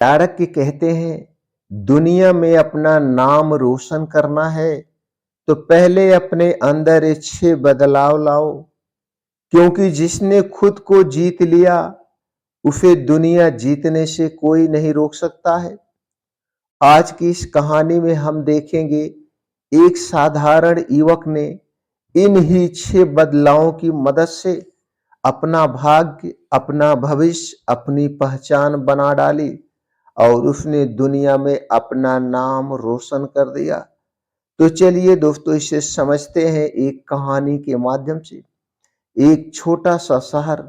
चाणक्य कहते हैं, दुनिया में अपना नाम रोशन करना है तो पहले अपने अंदर अच्छे बदलाव लाओ, क्योंकि जिसने खुद को जीत लिया उसे दुनिया जीतने से कोई नहीं रोक सकता है। आज की इस कहानी में हम देखेंगे, एक साधारण युवक ने इन ही 6 बदलावों की मदद से अपना भाग्य, अपना भविष्य, अपनी पहचान बना डाली और उसने दुनिया में अपना नाम रोशन कर दिया। तो चलिए दोस्तों, इसे समझते हैं एक कहानी के माध्यम से। एक छोटा सा शहर,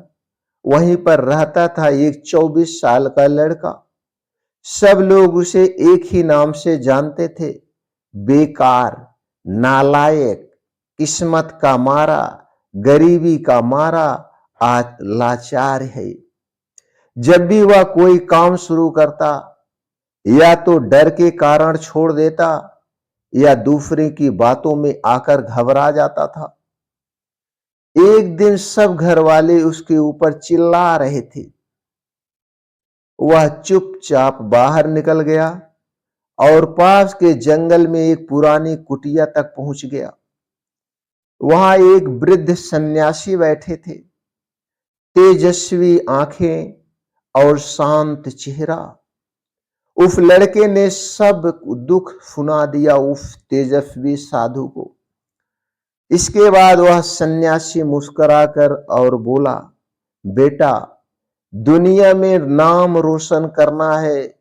वहीं पर रहता था एक 24 साल का लड़का। सब लोग उसे एक ही नाम से जानते थे, बेकार, नालायक, किस्मत का मारा, गरीबी का मारा, आज लाचार है। जब भी वह कोई काम शुरू करता, या तो डर के कारण छोड़ देता या दूसरे की बातों में आकर घबरा जाता था। एक दिन सब घर वाले उसके ऊपर चिल्ला रहे थे। वह चुपचाप बाहर निकल गया और पास के जंगल में एक पुरानी कुटिया तक पहुंच गया। वहां एक वृद्ध सन्यासी बैठे थे, तेजस्वी आंखें और शांत चेहरा। उस लड़के ने सब दुख सुना दिया उस तेजस्वी साधु को। इसके बाद वह सन्यासी मुस्कुराकर और बोला, बेटा, दुनिया में नाम रोशन करना है,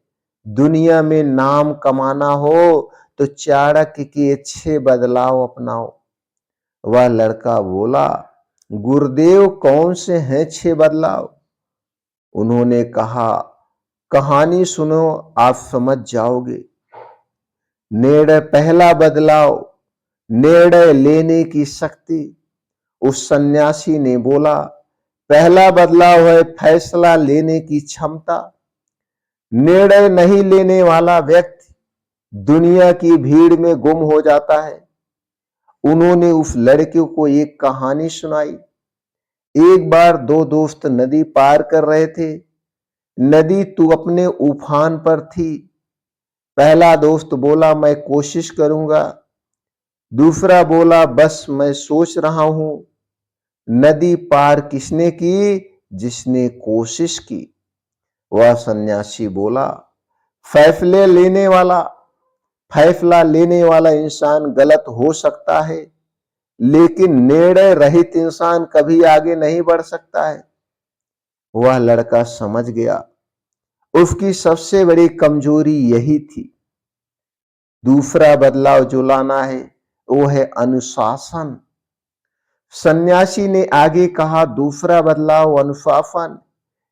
दुनिया में नाम कमाना हो तो चाणक्य के अच्छे बदलाव अपनाओ। वह लड़का बोला, गुरुदेव, कौन से हैं 6 बदलाव? उन्होंने कहा, कहानी सुनो, आप समझ जाओगे। पहला बदलाव, निर्णय लेने की शक्ति। उस सन्यासी ने बोला, पहला बदलाव है फैसला लेने की क्षमता। निर्णय नहीं लेने वाला व्यक्ति दुनिया की भीड़ में गुम हो जाता है। उन्होंने उस लड़के को एक कहानी सुनाई। एक बार 2 दोस्त नदी पार कर रहे थे। नदी तू अपने उफान पर थी। पहला दोस्त बोला, मैं कोशिश करूंगा। दूसरा बोला, बस मैं सोच रहा हूं। नदी पार किसने की? जिसने कोशिश की। वह सन्यासी बोला, फैसले लेने वाला फैसला लेने वाला इंसान गलत हो सकता है, लेकिन निर्णय रहित इंसान कभी आगे नहीं बढ़ सकता है। वह लड़का समझ गया, उसकी सबसे बड़ी कमजोरी यही थी। दूसरा बदलाव जो लाना है वो है अनुशासन। सन्यासी ने आगे कहा, दूसरा बदलाव अनुशासन,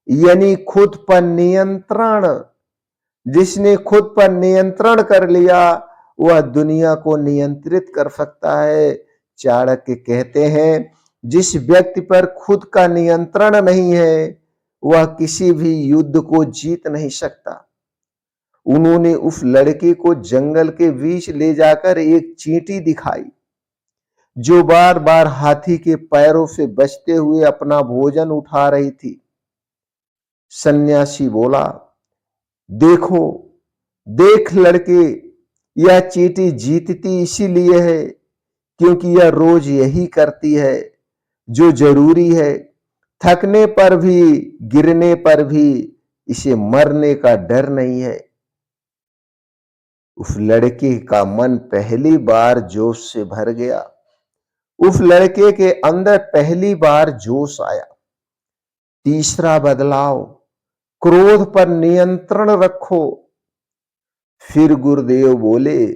यानी खुद पर नियंत्रण। जिसने खुद पर नियंत्रण कर लिया वह दुनिया को नियंत्रित कर सकता है। चाणक्य कहते हैं, जिस व्यक्ति पर खुद का नियंत्रण नहीं है वह किसी भी युद्ध को जीत नहीं सकता। उन्होंने उस लड़के को जंगल के बीच ले जाकर एक चींटी दिखाई, जो बार बार हाथी के पैरों से बचते हुए अपना भोजन उठा रही थी। सन्यासी बोला, देखो, देख लड़के, यह चींटी जीतती इसीलिए है क्योंकि यह रोज यही करती है जो जरूरी है। थकने पर भी, गिरने पर भी इसे मरने का डर नहीं है। उस लड़के का मन पहली बार जोश से भर गया। उस लड़के के अंदर पहली बार जोश आया। तीसरा बदलाव, क्रोध पर नियंत्रण रखो। फिर गुरुदेव बोले,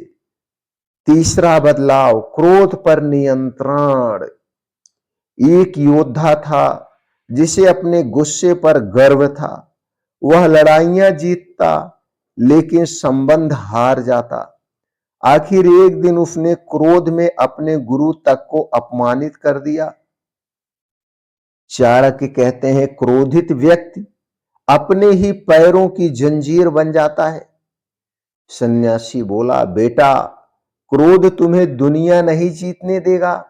तीसरा बदलाव, क्रोध पर नियंत्रण। एक योद्धा था जिसे अपने गुस्से पर गर्व था। वह लड़ाइयां जीतता लेकिन संबंध हार जाता। आखिर एक दिन उसने क्रोध में अपने गुरु तक को अपमानित कर दिया। चाणक्य कहते हैं, क्रोधित व्यक्ति अपने ही पैरों की जंजीर बन जाता है। सन्यासी बोला, बेटा, क्रोध तुम्हें दुनिया नहीं जीतने देगा,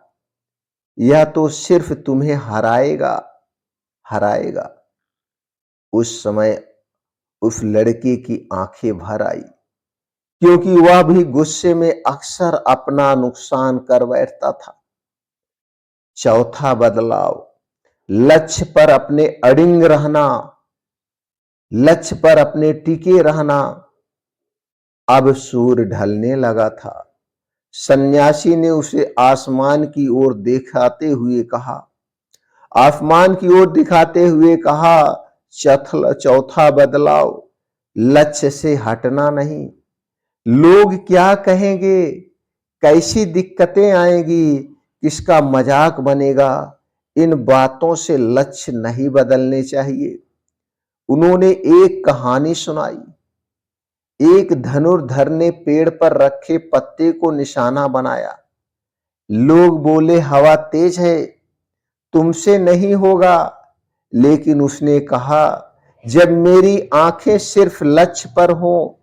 यह तो सिर्फ तुम्हें हराएगा। उस समय उस लड़के की आंखें भर आई, क्योंकि वह भी गुस्से में अक्सर अपना नुकसान कर बैठता था। चौथा बदलाव, लक्ष्य पर अपने अडिग रहना, लक्ष्य पर अपने टिके रहना। अब सूर्य ढलने लगा था। सन्यासी ने उसे आसमान की ओर दिखाते हुए कहा, आसमान की ओर दिखाते हुए कहा, चौथा बदलाव, लक्ष्य से हटना नहीं। लोग क्या कहेंगे, कैसी दिक्कतें आएंगी, किसका मजाक बनेगा, इन बातों से लक्ष्य नहीं बदलने चाहिए। उन्होंने एक कहानी सुनाई। एक धनुर्धर ने पेड़ पर रखे पत्ते को निशाना बनाया। लोग बोले, हवा तेज है, तुमसे नहीं होगा। लेकिन उसने कहा, जब मेरी आंखें सिर्फ लक्ष्य पर हो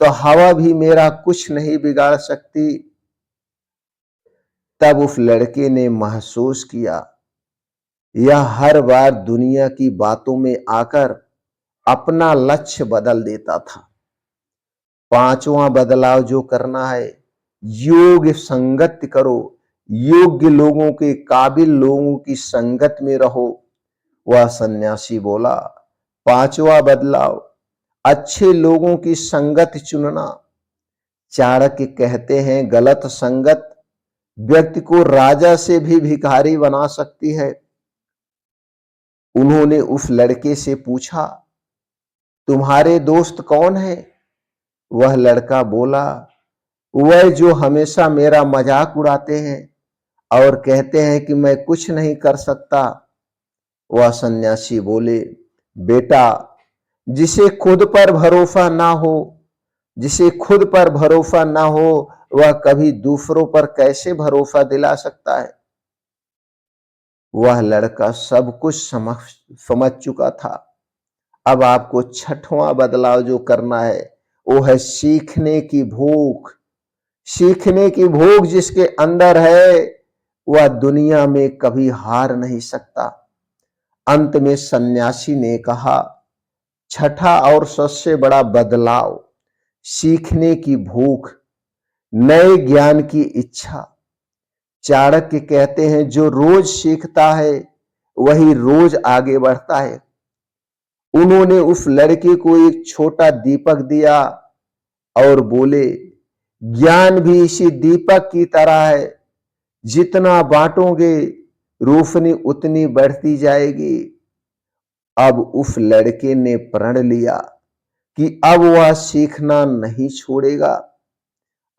तो हवा भी मेरा कुछ नहीं बिगाड़ सकती। तब उस लड़के ने महसूस किया, यह हर बार दुनिया की बातों में आकर अपना लक्ष्य बदल देता था। पांचवा बदलाव जो करना है, योग्य संगत करो, योग्य लोगों के, काबिल लोगों की संगत में रहो। वह सन्यासी बोला, पांचवा बदलाव, अच्छे लोगों की संगत चुनना। चाणक्य कहते हैं, गलत संगत व्यक्ति को राजा से भी भिखारी बना सकती है। उन्होंने उस लड़के से पूछा, तुम्हारे दोस्त कौन है? वह लड़का बोला, वह जो हमेशा मेरा मजाक उड़ाते हैं और कहते हैं कि मैं कुछ नहीं कर सकता। वह सन्यासी बोले, बेटा, जिसे खुद पर भरोसा ना हो, जिसे खुद पर भरोसा ना हो, वह कभी दूसरों पर कैसे भरोसा दिला सकता है? वह लड़का सब कुछ समझ चुका था। अब आपको छठवां बदलाव जो करना है, वो है सीखने की भूख। सीखने की भूख जिसके अंदर है, वह दुनिया में कभी हार नहीं सकता। अंत में सन्यासी ने कहा, छठा और सबसे बड़ा बदलाव, सीखने की भूख, नए ज्ञान की इच्छा। चाणक्य कहते हैं, जो रोज सीखता है वही रोज आगे बढ़ता है। उन्होंने उस लड़के को एक छोटा दीपक दिया और बोले, ज्ञान भी इसी दीपक की तरह है, जितना बांटोगे रोशनी उतनी बढ़ती जाएगी। अब उस लड़के ने प्रण लिया कि अब वह सीखना नहीं छोड़ेगा,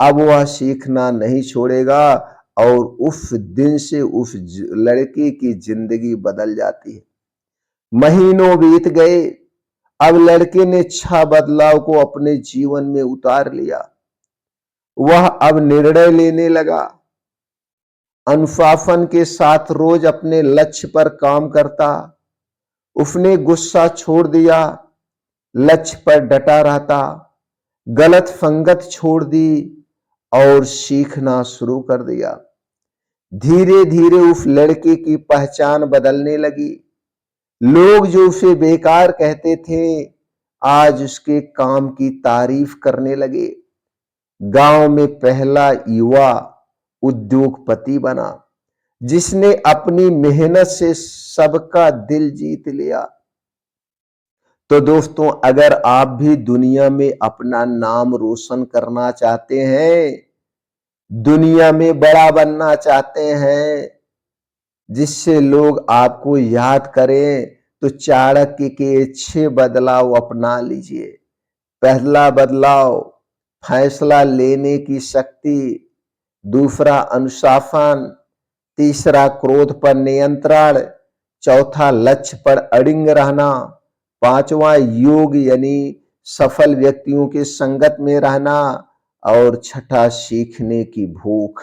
अब वह सीखना नहीं छोड़ेगा। और उस दिन से उस लड़के की जिंदगी बदल जाती है। महीनों बीत गए। अब लड़के ने 6 बदलाव को अपने जीवन में उतार लिया। वह अब निर्णय लेने लगा, अनुशासन के साथ रोज अपने लक्ष्य पर काम करता। उसने गुस्सा छोड़ दिया, लक्ष्य पर डटा रहता, गलत संगत छोड़ दी और सीखना शुरू कर दिया। धीरे धीरे उस लड़के की पहचान बदलने लगी। लोग जो उसे बेकार कहते थे, आज उसके काम की तारीफ करने लगे। गांव में पहला युवा उद्योगपति बना, जिसने अपनी मेहनत से सबका दिल जीत लिया। तो दोस्तों, अगर आप भी दुनिया में अपना नाम रोशन करना चाहते हैं, दुनिया में बड़ा बनना चाहते हैं, जिससे लोग आपको याद करें, तो चाणक्य के 6 बदलाव अपना लीजिए। पहला बदलाव, फैसला लेने की शक्ति। दूसरा, अनुशासन। तीसरा, क्रोध पर नियंत्रण। चौथा, लक्ष्य पर अडिग रहना। पांचवा, योग यानी सफल व्यक्तियों के संगत में रहना। और छठा, सीखने की भूख।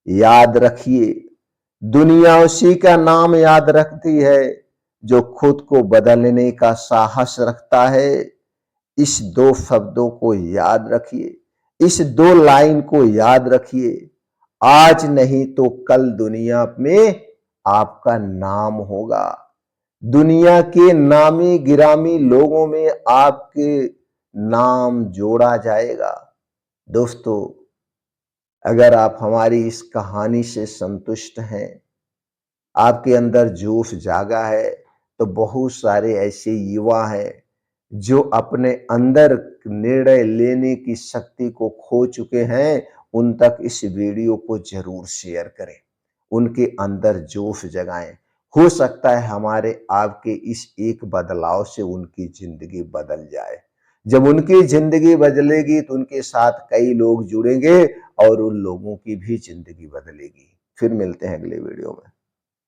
याद रखिए, दुनिया उसी का नाम याद रखती है जो खुद को बदलने का साहस रखता है। इस 2 शब्दों को याद रखिए, इस 2 लाइन को याद रखिए। आज नहीं तो कल दुनिया में आपका नाम होगा। दुनिया के नामी गिरामी लोगों में आपके नाम जोड़ा जाएगा। दोस्तों, अगर आप हमारी इस कहानी से संतुष्ट हैं, आपके अंदर जोश जागा है, तो बहुत सारे ऐसे युवा हैं जो अपने अंदर निर्णय लेने की शक्ति को खो चुके हैं। उन तक इस वीडियो को जरूर शेयर करें, उनके अंदर जोश जगाएं। हो सकता है हमारे आपके इस एक बदलाव से उनकी जिंदगी बदल जाए। जब उनकी जिंदगी बदलेगी तो उनके साथ कई लोग जुड़ेंगे और उन लोगों की भी जिंदगी बदलेगी। फिर मिलते हैं अगले वीडियो में।